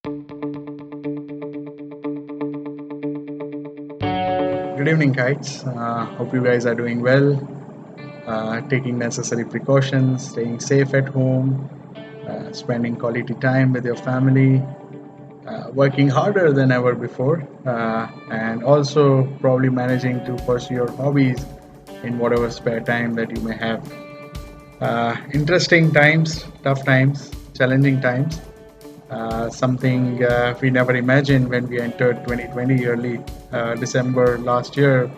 Good evening, kites. Hope you guys are doing well, taking necessary precautions, staying safe at home, spending quality time with your family, working harder than ever before, and also probably managing to pursue your hobbies in whatever spare time that you may have. Interesting times, tough times, challenging times. Something we never imagined when we entered 2020 early December last year,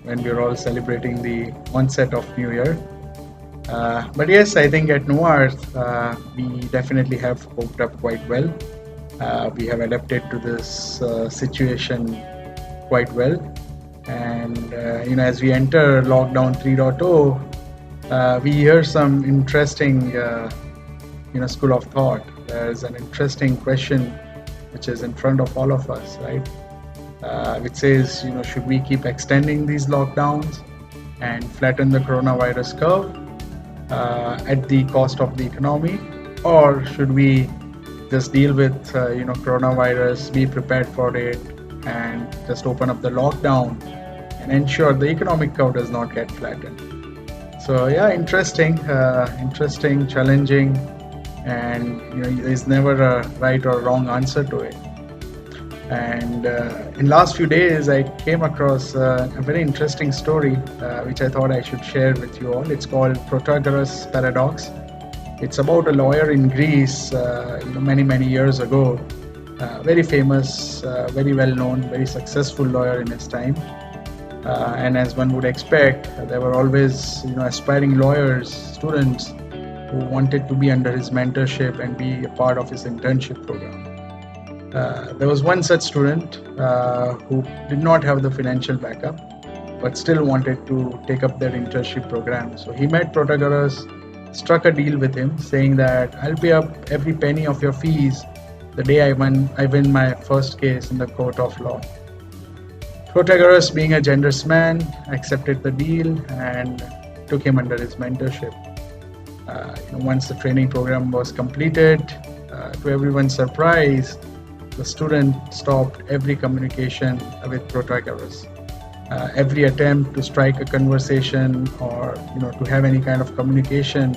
when we were all celebrating the onset of New Year. But yes, I think at Noir, we definitely have coped up quite well. We have adapted to this situation quite well. And as we enter lockdown 3.0, we hear some interesting school of thought. There's an interesting question which is in front of all of us, right? Which says, should we keep extending these lockdowns and flatten the coronavirus curve at the cost of the economy, or should we just deal with coronavirus, be prepared for it, and just open up the lockdown and ensure the economic curve does not get flattened? So yeah, interesting, challenging, and there's never a right or wrong answer to it. And in last few days, I came across a very interesting story, which I thought I should share with you all. It's called Protagoras Paradox. It's about a lawyer in Greece, many years ago. Very famous, very well known, very successful lawyer in his time. And as one would expect, there were always aspiring lawyers, students who wanted to be under his mentorship and be a part of his internship program. There was one such student who did not have the financial backup, but still wanted to take up their internship program. So he met Protagoras, struck a deal with him, saying that I'll pay up every penny of your fees the day I win my first case in the court of law. Protagoras, being a generous man, accepted the deal and took him under his mentorship. Once the training program was completed, to everyone's surprise, the student stopped every communication with Protagoras. Every attempt to strike a conversation or to have any kind of communication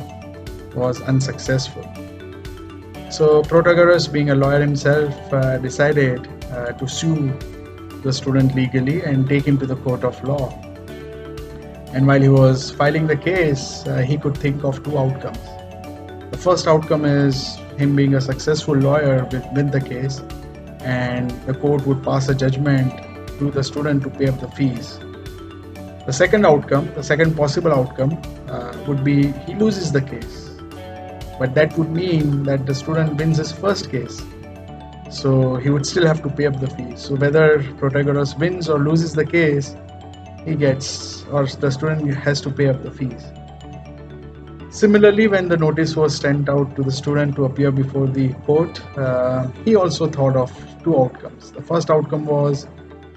was unsuccessful. So Protagoras, being a lawyer himself, decided to sue the student legally and take him to the court of law. And while he was filing the case, he could think of two outcomes. The first outcome is him being a successful lawyer will win the case, and the court would pass a judgment to the student to pay up the fees. The second possible outcome would be he loses the case. But that would mean that the student wins his first case. So he would still have to pay up the fees. So whether Protagoras wins or loses the case, the student has to pay up the fees. Similarly, when the notice was sent out to the student to appear before the court, he also thought of two outcomes. The first outcome was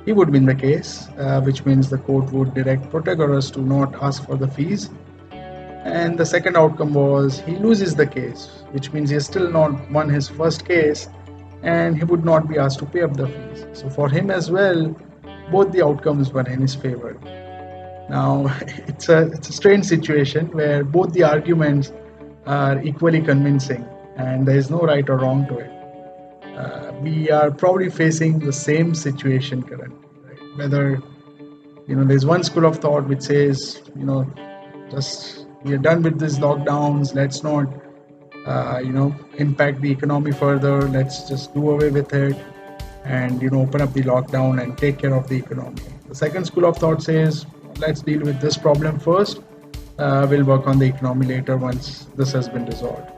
he would win the case, which means the court would direct Protagoras to not ask for the fees. And the second outcome was he loses the case, which means he has still not won his first case and he would not be asked to pay up the fees. So for him as well, both the outcomes were in his favor. Now, it's a strange situation where both the arguments are equally convincing and there is no right or wrong to it. We are probably facing the same situation currently, right? Whether, there's one school of thought which says, just we are done with these lockdowns, let's not, impact the economy further, let's just do away with it and, open up the lockdown and take care of the economy. The second school of thought says, let's deal with this problem first. We'll work on the economy later once this has been resolved.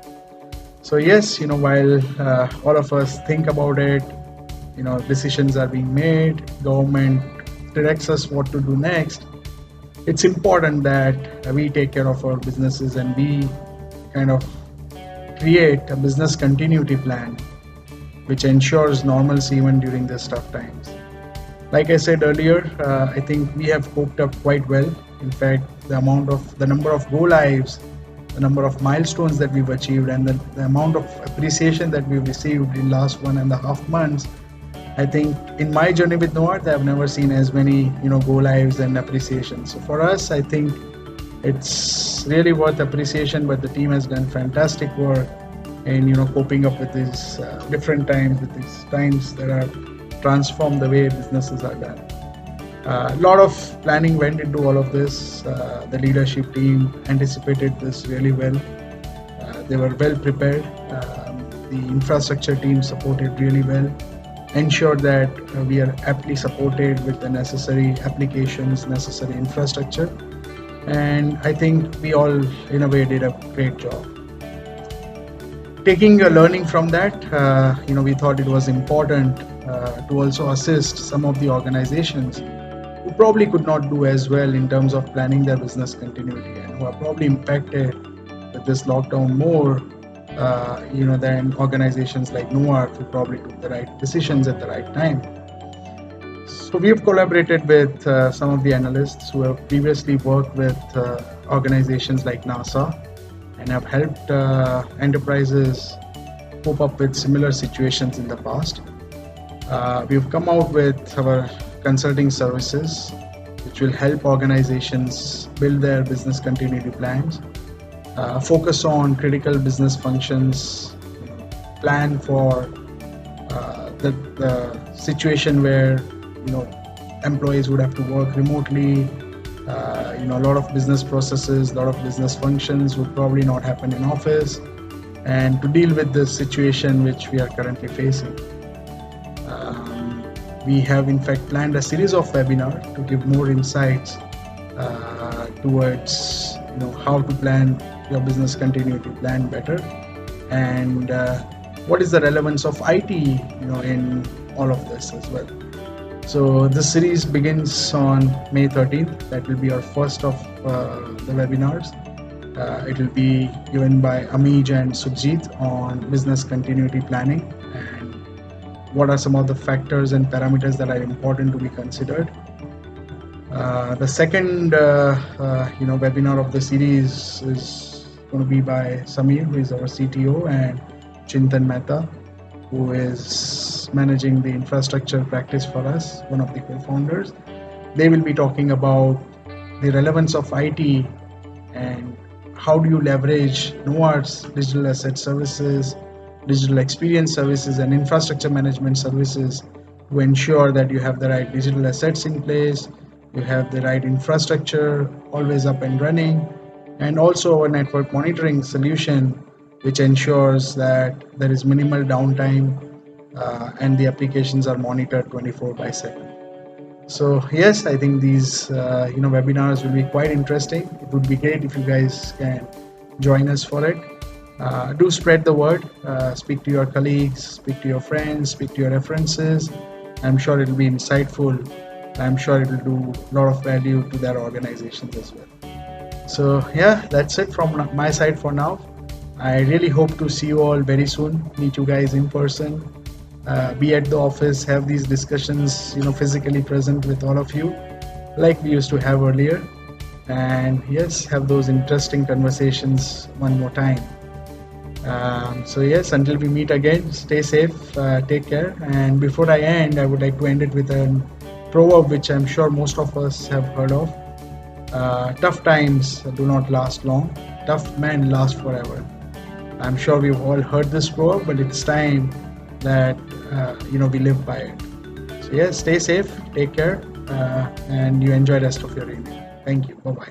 So yes, while all of us think about it, decisions are being made, government directs us what to do next. It's important that we take care of our businesses and we kind of create a business continuity plan which ensures normalcy even during these tough times. Like I said earlier, I think we have coped up quite well. In fact, the number of go lives the number of milestones that we've achieved, and the amount of appreciation that we've received in last 1.5 months. I think in my journey with Noart, I've never seen as many go lives and appreciation. So for us, I think it's really worth appreciation. But the team has done fantastic work in coping up with these different times, with these times that are transformed the way businesses are done. A lot of planning went into all of this. The leadership team anticipated this really well. They were well prepared. The infrastructure team supported really well, ensured that we are aptly supported with the necessary applications, necessary infrastructure. And I think we all, in a way, did a great job. Taking a learning from that, we thought it was important to also assist some of the organizations who probably could not do as well in terms of planning their business continuity, and who are probably impacted with this lockdown more, than organizations like Noart, who probably took the right decisions at the right time. So we have collaborated with some of the analysts who have previously worked with organizations like NASA and have helped enterprises cope up with similar situations in the past. We've come out with our consulting services, which will help organizations build their business continuity plans, focus on critical business functions, plan for the situation where employees would have to work remotely. A lot of business processes, a lot of business functions would probably not happen in office, and to deal with this situation which we are currently facing. We have in fact planned a series of webinars to give more insights towards how to plan your business continuity plan better, and what is the relevance of IT in all of this as well. So this series begins on May 13th. That will be our first of the webinars. It will be given by Amij and Sukhjit on business continuity planning, and what are some of the factors and parameters that are important to be considered. The second webinar of the series is going to be by Samir, who is our CTO, and Chintan Mehta, who is managing the infrastructure practice for us, one of the co-founders. They will be talking about the relevance of IT and how do you leverage Noart's digital asset services, digital experience services, and infrastructure management services to ensure that you have the right digital assets in place, you have the right infrastructure always up and running, and also a network monitoring solution which ensures that there is minimal downtime and the applications are monitored 24/7. So yes, I think these webinars will be quite interesting. It would be great if you guys can join us for it. Do spread the word. Speak to your colleagues, speak to your friends, speak to your references. I'm sure it will be insightful. I'm sure it will do a lot of value to their organizations as well. So yeah, that's it from my side for now. I really hope to see you all very soon, meet you guys in person, be at the office, have these discussions, physically present with all of you, like we used to have earlier. And yes, have those interesting conversations one more time. So yes, until we meet again, stay safe, take care. And before I end, I would like to end it with a proverb which I'm sure most of us have heard of. Tough times do not last long, tough men last forever. I'm sure we've all heard this proverb, but it's time that we live by it. So yes, stay safe, take care, and you enjoy the rest of your evening. Thank you. Bye-bye.